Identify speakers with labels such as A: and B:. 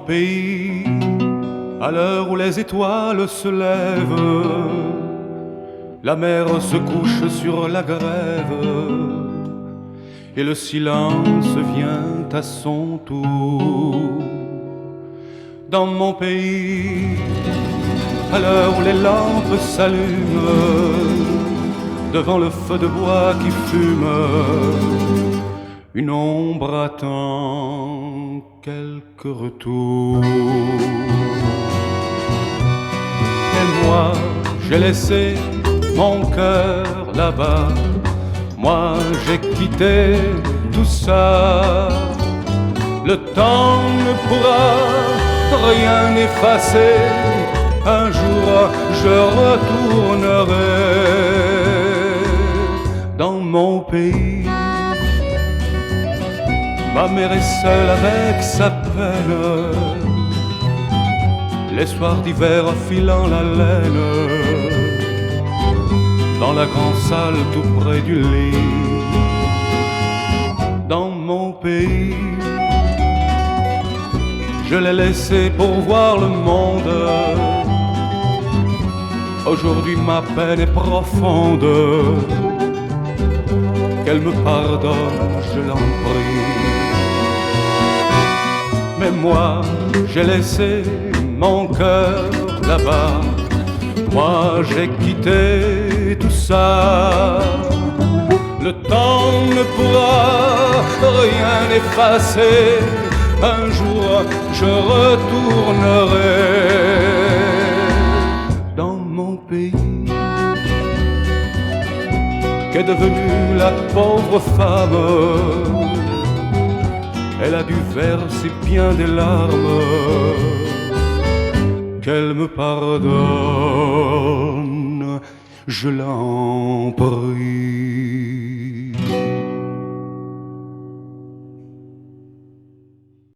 A: pays, à l'heure où les étoiles se lèvent, la mer se couche sur la grève et le silence vient à son tour. Dans mon pays, à l'heure où les lampes s'allument, devant le feu de bois qui fume, une ombre attend quelques retours. Et moi, j'ai laissé mon cœur là-bas, moi j'ai quitté tout ça. Le temps ne pourra rien effacer, un jour je retournerai dans mon pays. Ma mère est seule avec sa peine, les soirs d'hiver filant la laine, dans la grande salle tout près du lit. Dans mon pays, je l'ai laissé pour voir le monde. Aujourd'hui ma peine est profonde, qu'elle me pardonne, je l'en prie. Mais moi, j'ai laissé mon cœur là-bas, moi j'ai quitté tout ça. Le temps ne pourra rien effacer, un jour je retournerai dans mon pays. Qu'est devenue la pauvre femme? Elle a dû verser bien des larmes, qu'elle me pardonne, je l'en prie.